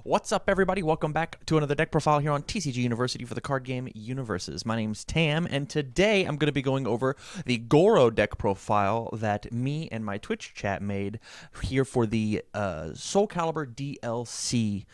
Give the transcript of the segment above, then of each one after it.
What's up, everybody? Welcome back to another deck profile here on TCGU University for the card game UniVersus. My name's Tam, and today I'm going to be going over the Goro deck profile that me and my Twitch chat made here for the Soul Calibur DLC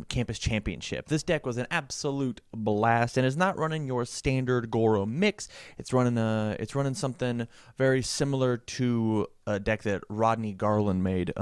Campus Championship. This deck was an absolute blast and is not running your standard Goro mix. It's running something very similar to a deck that Rodney Garland made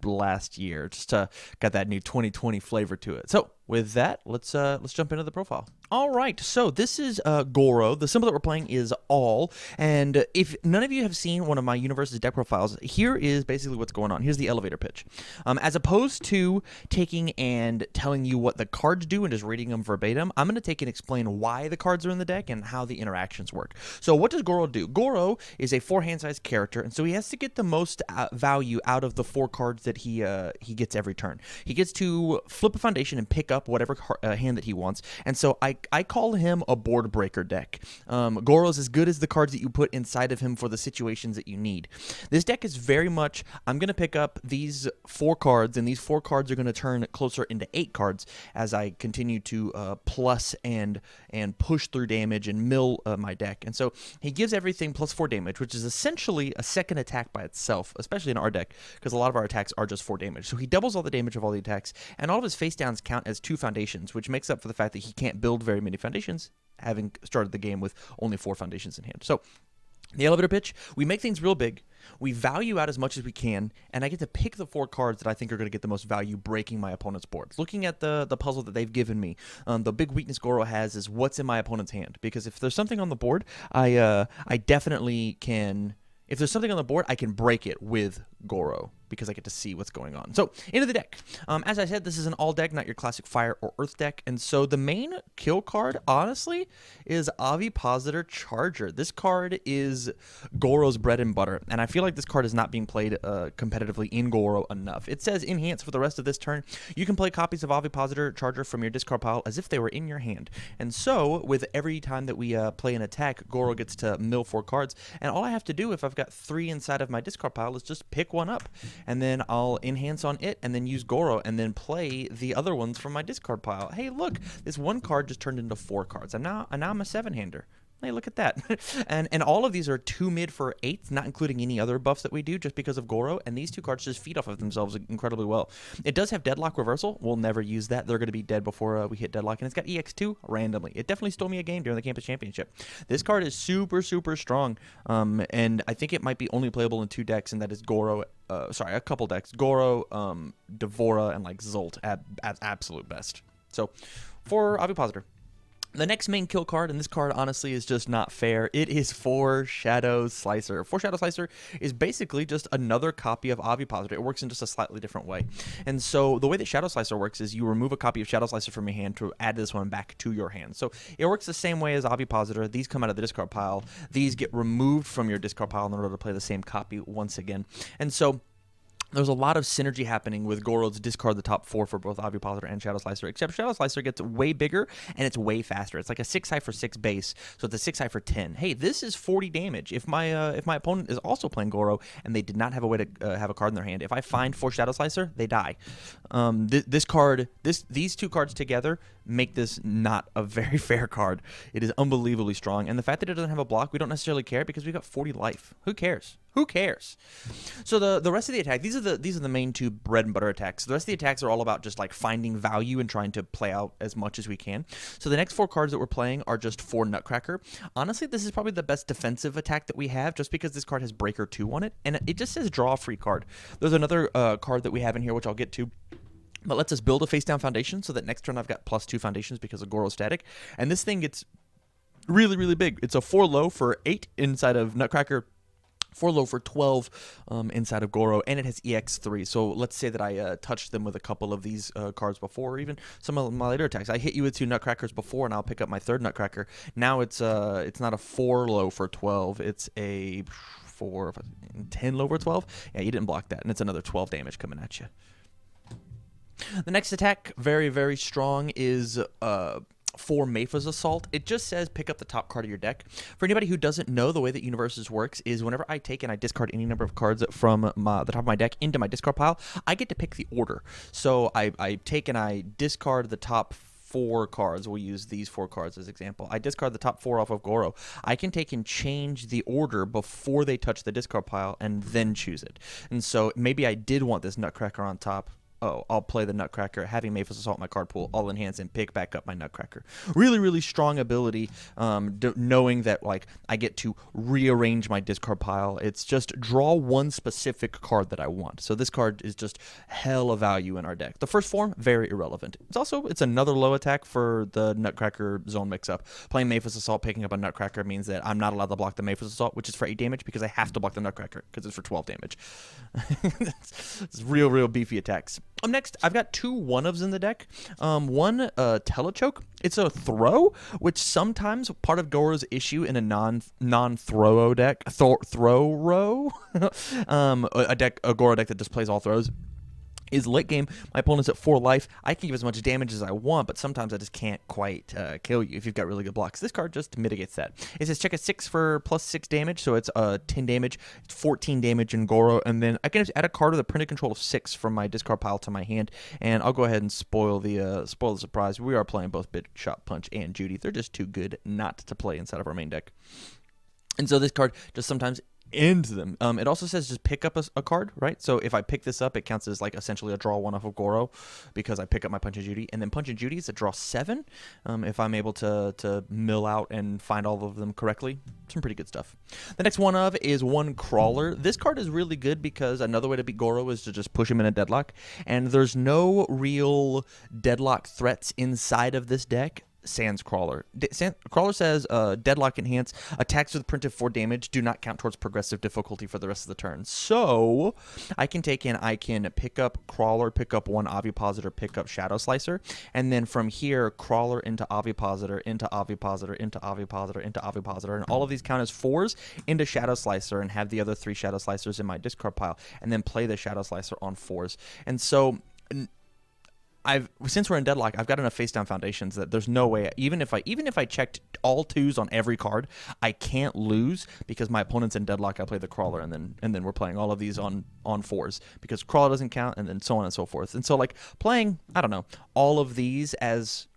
last year. Just got that new 2020 flavor to it. So with that, let's jump into the profile. All right, so this is Goro. The symbol that we're playing is all, and if none of you have seen one of my UniVersus deck profiles, here is basically what's going on. Here's the elevator pitch. As opposed to taking and telling you what the cards do and just reading them verbatim, I'm going to take and explain why the cards are in the deck and how the interactions work. So what does Goro do? Goro is a 4-hand size character, and so he has to get the most value out of the 4 cards that he gets every turn. He gets to flip a foundation and pick up whatever hand that he wants, and so I call him a board breaker deck. Goro's as good as the cards that you put inside of him for the situations that you need. This deck is very much, I'm going to pick up these 4 cards, and these 4 cards are going to turn closer into 8 cards as I continue to plus and push through damage and mill my deck. And so he gives everything plus 4 damage, which is essentially a second attack by itself, especially in our deck, because a lot of our attacks are just 4 damage. So he doubles all the damage of all the attacks, and all of his face downs count as 2 foundations, which makes up for the fact that he can't build very many foundations, having started the game with only 4 foundations in hand. So the elevator pitch, we make things real big, we value out as much as we can, and I get to pick the 4 cards that I think are going to get the most value breaking my opponent's board. Looking at the puzzle that they've given me, the big weakness Goro has is what's in my opponent's hand, because if there's something on the board, I definitely can... If there's something on the board, I can break it with Goro because I get to see what's going on. So, into the deck. As I said, this is an all deck, not your classic fire or earth deck. And so the main kill card, honestly, is Avipositor Charger. This card is Goro's bread and butter. And I feel like this card is not being played competitively in Goro enough. It says enhance for the rest of this turn. You can play copies of Avipositor Charger from your discard pile as if they were in your hand. And so, with every time that we play an attack, Goro gets to mill 4 cards. And all I have to do if I've got 3 inside of my discard pile is just pick one up, and then I'll enhance on it and then use Goro and then play the other ones from my discard pile. Hey, look, this 1 card just turned into 4 cards. Now I'm a 7-hander. Hey, look at that. and all of these are 2 mid for 8, not including any other buffs that we do just because of Goro, and these 2 cards just feed off of themselves incredibly well. It does have Deadlock Reversal. We'll never use that. They're going to be dead before we hit Deadlock, and it's got EX2 randomly. It definitely stole me a game during the Campus Championship. This card is super, super strong, and I think it might be only playable in 2 decks, and that is Goro, a couple decks. Goro, Devora, and like Zolt at absolute best. So, for Avipositor. The next main kill card, and this card honestly is just not fair, it is Foreshadow Slicer. Foreshadow Slicer is basically just another copy of Avipositor. It works in just a slightly different way. And so the way that Shadow Slicer works is you remove a copy of Shadow Slicer from your hand to add this one back to your hand. So it works the same way as Avipositor. These come out of the discard pile. These get removed from your discard pile in order to play the same copy once again. And so there's a lot of synergy happening with Goro's discard the top 4 for both Avipositor and Shadow Slicer, except Shadow Slicer gets way bigger and it's way faster. It's like a 6 high for 6 base, so it's a 6 high for 10. Hey, this is 40 damage. If my opponent is also playing Goro and they did not have a way to have a card in their hand, if I find Foreshadow Slicer, they die. These 2 cards together make this not a very fair card. It is unbelievably strong, and the fact that it doesn't have a block, we don't necessarily care because we got 40 life. Who cares? Who cares? So the rest of the attack, these are the main 2 bread and butter attacks. The rest of the attacks are all about just like finding value and trying to play out as much as we can. So the next 4 cards that we're playing are just for Nutcracker. Honestly, this is probably the best defensive attack that we have just because this card has Breaker 2 on it, and it just says draw a free card. There's another card that we have in here, which I'll get to, but lets us build a face down foundation so that next turn I've got plus 2 foundations because of Goro static. And this thing gets really, really big. It's a 4 low for 8 inside of Nutcracker, 4 low for 12 inside of Goro, and it has EX3. So let's say that I touched them with a couple of these cards before, or even some of my later attacks. I hit you with 2 Nutcrackers before, and I'll pick up my 3rd Nutcracker. Now it's not a 4 low for 12. It's a 10 low for 12. Yeah, you didn't block that, and it's another 12 damage coming at you. The next attack, very, very strong, is for Mayfa's Assault, it just says pick up the top card of your deck. For anybody who doesn't know, the way that UniVersus works is whenever I take and I discard any number of cards from the top of my deck into my discard pile, I get to pick the order. So I take and I discard the top 4 cards. We'll use these 4 cards as example. I discard the top 4 off of Goro. I can take and change the order before they touch the discard pile and then choose it. And so maybe I did want this Nutcracker on top. Oh, I'll play the Nutcracker, having Mayfa's Assault in my card pool, all enhance, and pick back up my Nutcracker. Really, really strong ability, knowing that like I get to rearrange my discard pile. It's just draw one specific card that I want. So this card is just hella value in our deck. The first form, very irrelevant. It's another low attack for the Nutcracker zone mix-up. Playing Mayfa's Assault, picking up a Nutcracker means that I'm not allowed to block the Mayfa's Assault, which is for 8 damage, because I have to block the Nutcracker, because it's for 12 damage. It's real beefy attacks. Next, I've got 2 one-ofs in the deck. One, Telechoke. It's a throw, which sometimes part of Goro's issue in a non-throw deck, a Goro deck that displays all throws, is late game, my opponent's at 4 life. I can give as much damage as I want, but sometimes I just can't quite kill you if you've got really good blocks. This card just mitigates that. It says check a 6 for plus 6 damage, so it's 10 damage, 14 damage in Goro, and then I can just add a card with a printed control of 6 from my discard pile to my hand, and I'll go ahead and spoil the surprise. We are playing both Big Shot Punch and Judy. They're just too good not to play inside of our main deck. And so this card just sometimes ends them. It also says just pick up a card, right? So if I pick this up, it counts as like essentially a draw 1 off of Goro because I pick up my Punch and Judy. And then Punch and Judy is a draw 7 if I'm able to mill out and find all of them correctly. Some pretty good stuff. The next one of is 1 Crawler. This card is really good because another way to beat Goro is to just push him in a deadlock. And there's no real deadlock threats inside of this deck. Sans Crawler. Crawler says deadlock enhance, attacks with printed 4 damage do not count towards progressive difficulty for the rest of the turn. So I can take in, I can pick up Crawler, pick up 1 Ovipositor, pick up Shadow Slicer, and then from here Crawler into Ovipositor, into Ovipositor, into Ovipositor, into Ovipositor, and all of these count as 4s into Shadow Slicer and have the other 3 Shadow Slicers in my discard pile, and then play the Shadow Slicer on 4s. And so since we're in deadlock, I've got enough face down foundations that there's no way, even if I checked all 2s on every card, I can't lose because my opponent's in deadlock. I play the Crawler and then we're playing all of these on 4s because Crawler doesn't count, and then so on and so forth. And so like playing, I don't know, all of these as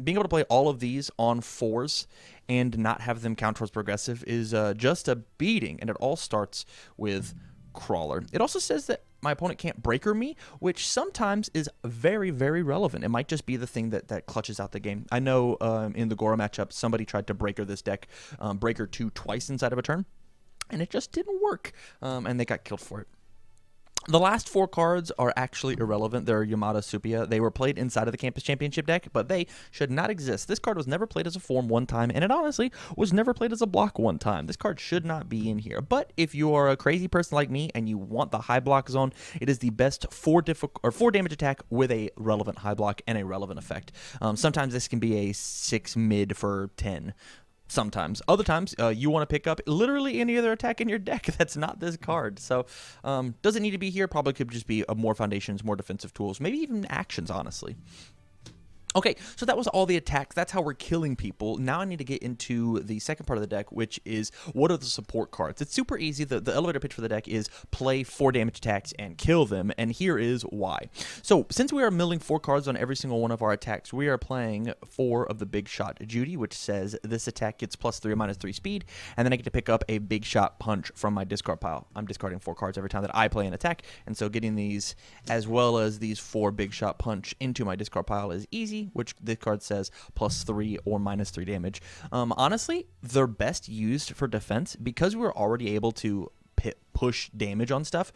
being able to play all of these on 4s and not have them count towards progressive is just a beating, and it all starts with Crawler. It also says that my opponent can't breaker me, which sometimes is very, very relevant. It might just be the thing that clutches out the game. I know in the Goro matchup, somebody tried to breaker this deck, breaker 2 twice inside of a turn, and it just didn't work, and they got killed for it. The last 4 cards are actually irrelevant. They're Yamada Supia. They were played inside of the Campus Championship deck, but they should not exist. This card was never played as a form one time, and it honestly was never played as a block one time. This card should not be in here. But if you are a crazy person like me and you want the high block zone, it is the best 4 damage attack with a relevant high block and a relevant effect. Sometimes this can be a 6 mid for 10. Sometimes. Other times, you want to pick up literally any other attack in your deck that's not this card. So, doesn't need to be here. Probably could just be more foundations, more defensive tools, maybe even actions, honestly. Okay, so that was all the attacks. That's how we're killing people. Now I need to get into the second part of the deck, which is what are the support cards. It's super easy. The elevator pitch for the deck is play 4 damage attacks and kill them, and here is why. So since we are milling 4 cards on every single one of our attacks, we are playing 4 of the Big Shot Judy, which says this attack gets +3 or -3 speed, and then I get to pick up a Big Shot Punch from my discard pile. I'm discarding 4 cards every time that I play an attack, and so getting these as well as these 4 Big Shot Punch into my discard pile is easy, which the card says +3 or -3 damage. Honestly, they're best used for defense because we're already able to push damage on stuff.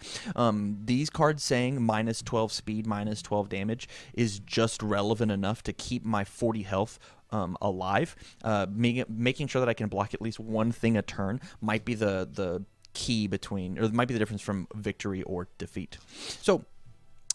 These cards saying -12 speed, -12 damage is just relevant enough to keep my 40 health alive. Making sure that I can block at least one thing a turn might be the key between, or might be the difference from victory or defeat. So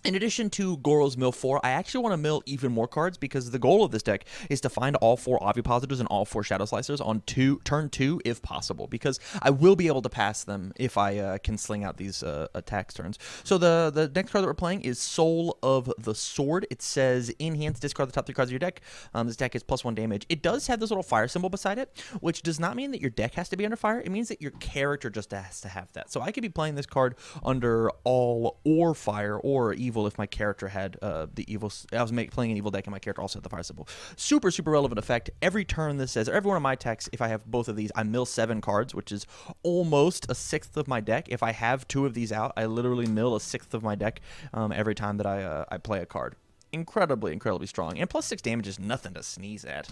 In addition to Goro's mill 4, I actually want to mill even more cards because the goal of this deck is to find all 4 Ovipositors and all 4 Shadow Slicers on turn 2 if possible, because I will be able to pass them if I can sling out these attacks turns. So the next card that we're playing is Soul of the Sword. It says enhance, discard the top 3 cards of your deck. This deck is +1 damage. It does have this little fire symbol beside it, which does not mean that your deck has to be under fire. It means that your character just has to have that. So I could be playing this card under all or fire or evil if my character had the evil. I was playing an evil deck and my character also had the fire symbol. Super, super relevant effect. Every turn this says, every one of my attacks, if I have both of these, I mill 7 cards, which is almost a 1/6 of my deck. If I have 2 of these out, I literally mill a 1/6 of my deck every time that I play a card. Incredibly, incredibly strong. And +6 damage is nothing to sneeze at.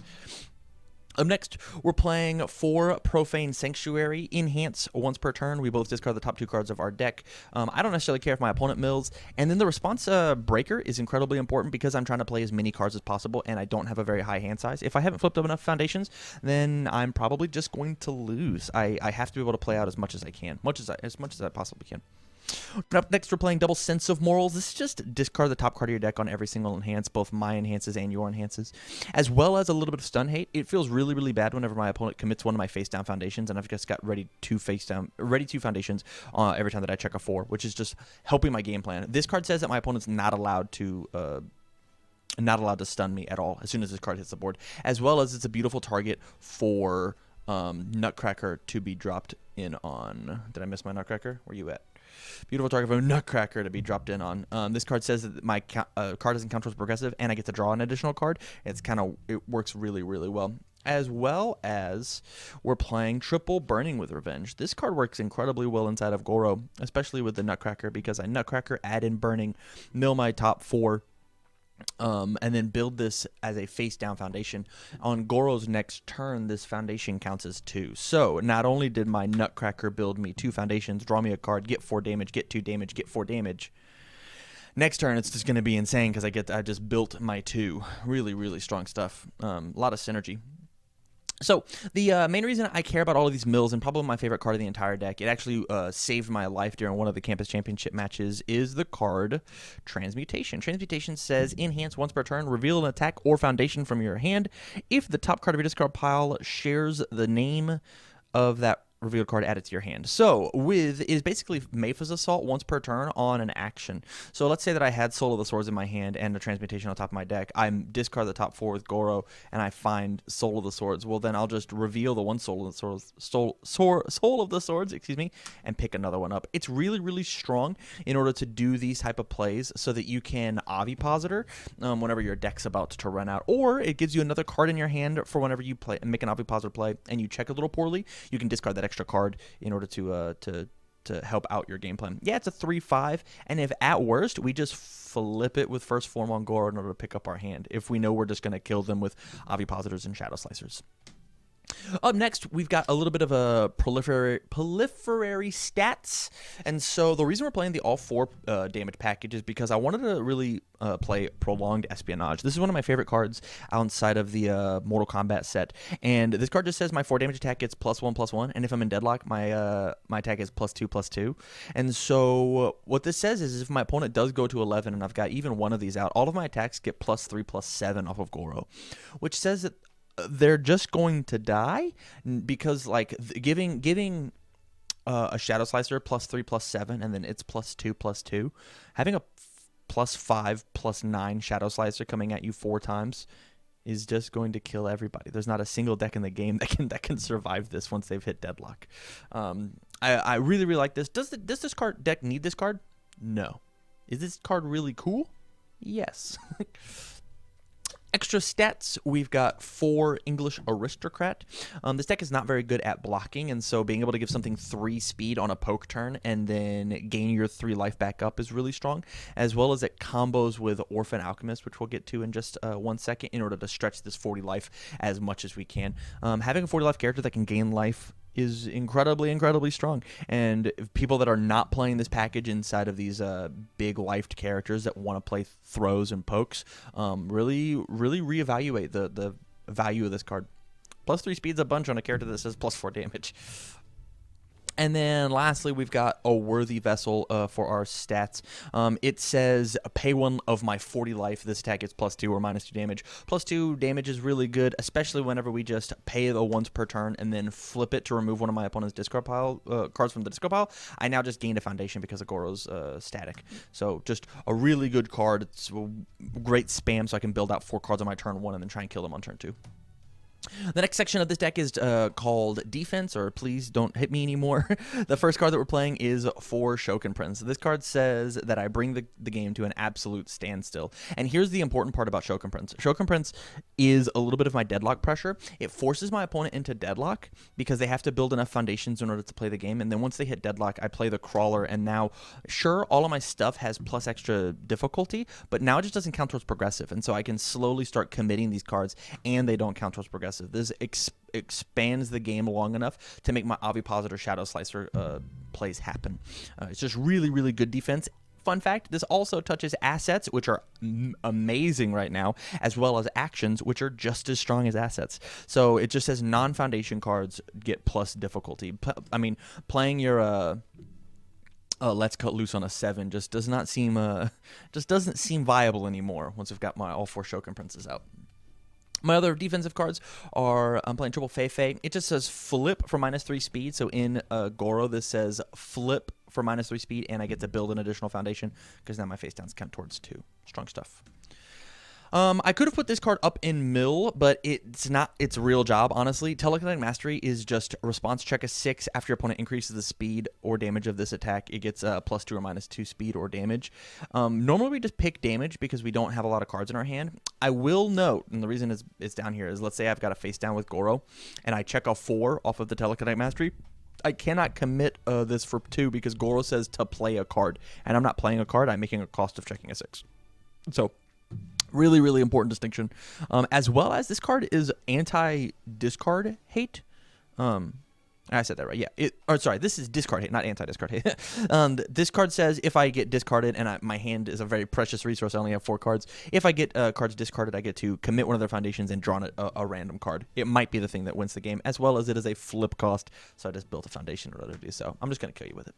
Up next, we're playing 4 Profane Sanctuary. Enhance once per turn. We both discard the top 2 cards of our deck. I don't necessarily care if my opponent mills. And then the response breaker is incredibly important because I'm trying to play as many cards as possible and I don't have a very high hand size. If I haven't flipped up enough foundations, then I'm probably just going to lose. I have to be able to play out as much as I can, as much as I possibly can. Up next, we're playing Double Sense of Morals. This is just discard the top card of your deck on every single enhance, both my enhances and your enhances, as well as a little bit of stun hate. It feels really, really bad whenever my opponent commits one of my face down foundations, and I've just got ready 2 foundations every time that I check a 4, which is just helping my game plan. This card says that my opponent's not allowed to stun me at all as soon as this card hits the board, as well as it's a beautiful target for Nutcracker to be dropped in on. Did I miss my Nutcracker? Where you at? Beautiful target for a Nutcracker to be dropped in on. This card says that my card doesn't count towards progressive, and I get to draw an additional card. It works really, really well. As well as we're playing Triple Burning with Revenge. This card works incredibly well inside of Goro, especially with the Nutcracker, because I Nutcracker, add in Burning, mill my top 4, and then build this as a face-down foundation. On Goro's next turn, this foundation counts as 2. So not only did my Nutcracker build me 2 foundations, draw me a card, get 4 damage, get 2 damage, get 4 damage. Next turn, it's just going to be insane because I just built my 2. Really, really strong stuff. A lot of synergy. So the main reason I care about all of these mills, and probably my favorite card of the entire deck, it actually saved my life during one of the campus championship matches, is the card Transmutation. Transmutation says enhance once per turn, reveal an attack or foundation from your hand. If the top card of your discard pile shares the name of that revealed card, added to your hand. So is basically Mayfa's Assault once per turn on an action. So let's say that I had Soul of the Swords in my hand and a Transmutation on top of my deck. I discard the top 4 with Goro and I find Soul of the Swords. Well, then I'll just reveal the one Soul of the Swords, Soul of the Swords, excuse me, and pick another one up. It's really, really strong in order to do these type of plays so that you can Ovipositor whenever your deck's about to run out, or it gives you another card in your hand for whenever you play and make an Ovipositor play and you check a little poorly, you can discard that extra card in order to help out your game plan. Yeah, it's a 3/5, and if at worst we just flip it with First Form on Goro in order to pick up our hand, if we know we're just going to kill them with Ovipositors and Shadow Slicers. Up next, we've got a little bit of a proliferary stats, and so the reason we're playing the all 4 damage package is because I wanted to really play Prolonged Espionage. This is one of my favorite cards outside of the Mortal Kombat set, and this card just says my 4 damage attack gets +1/+1, and if I'm in deadlock, my attack is +2/+2. And so what this says is if my opponent does go to 11 and I've got even one of these out, all of my attacks get +3/+7 off of Goro, which says that they're just going to die because giving a Shadow Slicer +3/+7 and then it's +2/+2, having a +5/+9 Shadow Slicer coming at you 4 times is just going to kill everybody. There's not a single deck in the game that can survive this once they've hit deadlock. I really, really like this. Does this deck need this card? No. Is this card really cool? Yes. Extra stats, we've got 4 English Aristocrat. This deck is not very good at blocking, and so being able to give something 3 speed on a poke turn and then gain your 3 life back up is really strong, as well as it combos with Orphan Alchemist, which we'll get to in just 1 second, in order to stretch this 40 life as much as we can. Having a 40 life character that can gain life is incredibly, incredibly strong. And people that are not playing this package inside of these big lifed characters that want to play throws and pokes, really, really reevaluate the value of this card. +3 speed's a bunch on a character that says +4 damage. And then lastly, we've got a worthy vessel for our stats. It says pay 1 of my 40 life. This attack gets +2 or -2 damage. +2 damage is really good, especially whenever we just pay the once per turn and then flip it to remove one of my opponent's discard pile cards from the discard pile. I now just gained a foundation because of Goro's static. So just a really good card. It's a great spam, so I can build out 4 cards on my turn 1 and then try and kill them on turn 2. The next section of this deck is called Defense, or Please Don't Hit Me Anymore. The first card that we're playing is for Shokin Prince. This card says that I bring the game to an absolute standstill. And here's the important part about Shokin Prince. Shokin Prince is a little bit of my deadlock pressure. It forces my opponent into deadlock because they have to build enough foundations in order to play the game. And then once they hit deadlock, I play the Crawler. And now, sure, all of my stuff has plus extra difficulty, but now it just doesn't count towards progressive. And so I can slowly start committing these cards, and they don't count towards progressive. This expands the game long enough to make my Ovipositor Shadow Slicer plays happen. It's just really, really good defense. Fun fact, this also touches assets, which are amazing right now, as well as actions, which are just as strong as assets. So it just says non-foundation cards get plus difficulty. I mean, playing your Let's Cut Loose on a 7 just does not seem just doesn't seem viable anymore once we've got my all 4 Shokin Princes out. My other defensive cards are, I'm playing Triple Fei Fei. It just says flip for -3 speed. So in Goro, this says flip for -3 speed, and I get to build an additional foundation because now my face down's count towards 2. Strong stuff. I could have put this card up in mill, but it's not its real job, honestly. Telekinetic Mastery is just a response check a 6 after your opponent increases the speed or damage of this attack. It gets a +2 or -2 speed or damage. Normally we just pick damage because we don't have a lot of cards in our hand. I will note, and the reason it's down here is, let's say I've got a face down with Goro, and I check a 4 off of the Telekinetic Mastery. I cannot commit this for 2 because Goro says to play a card, and I'm not playing a card. I'm making a cost of checking a 6. So really, really important distinction. As well as this card is anti-discard hate. I said that right. Yeah. Sorry, this is discard hate, not anti-discard hate. This card says if I get discarded, and my hand is a very precious resource, I only have 4 cards. If I get cards discarded, I get to commit one of their foundations and draw a random card. It might be the thing that wins the game, as well as it is a flip cost, so I just built a foundation in order to do so. I'm just going to kill you with it.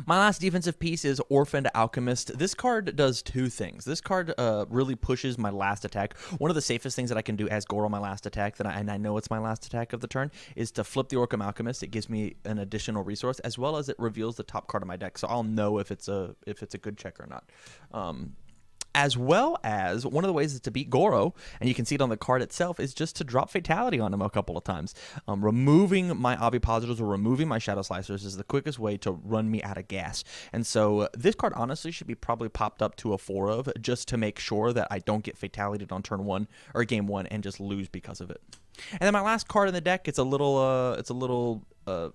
My last defensive piece is Orphaned Alchemist. This card does 2 things. This card really pushes my last attack. One of the safest things that I can do as Goro, my last attack, and I know it's my last attack of the turn, is to flip the Orphaned Alchemist. It gives me an additional resource, as well as it reveals the top card of my deck, so I'll know if it's a good check or not. As well as, one of the ways is to beat Goro, and you can see it on the card itself, is just to drop Fatality on him a couple of times. Removing my Ovipositors or removing my Shadow Slicers is the quickest way to run me out of gas. And so this card honestly should be probably popped up to a 4 of, just to make sure that I don't get Fatality'd on turn 1 or game 1 and just lose because of it. And then my last card in the deck, it's a little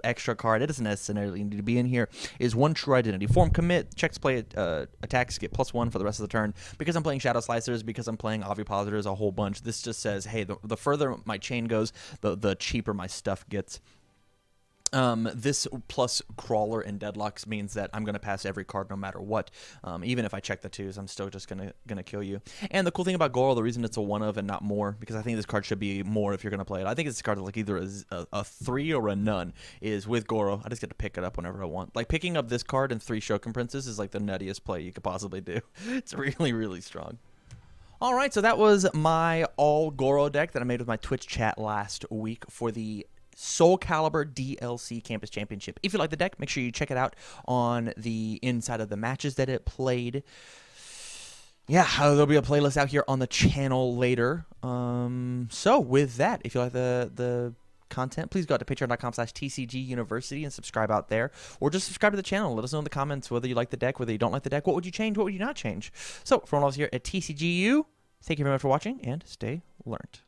extra card. It doesn't necessarily need to be in here. Is One True Identity. Form Commit, checks play attacks, get +1 for the rest of the turn. Because I'm playing Shadow Slicers, because I'm playing Ovipositors a whole bunch, this just says, hey, the further my chain goes, the cheaper my stuff gets. This plus Crawler and Deadlocks means that I'm going to pass every card no matter what. Even if I check the 2s, I'm still just gonna kill you. And the cool thing about Goro, the reason it's a 1 of and not more, because I think this card should be more if you're going to play it. I think this card is like either a 3 or a none, is with Goro. I just get to pick it up whenever I want. Like, picking up this card and 3 Shokin Princes is like the nuttiest play you could possibly do. It's really, really strong. All right, so that was my all Goro deck that I made with my Twitch chat last week for the Soul Calibur DLC Campus Championship. If you like the deck, make sure you check it out on the inside of the matches that it played. Yeah, there'll be a playlist out here on the channel later. So with that, if you like the content, please go out to patreon.com/TCGUniversity and subscribe out there. Or just subscribe to the channel. Let us know in the comments whether you like the deck, whether you don't like the deck. What would you change? What would you not change? So, for all of us here at TCGU, thank you very much for watching, and stay learned.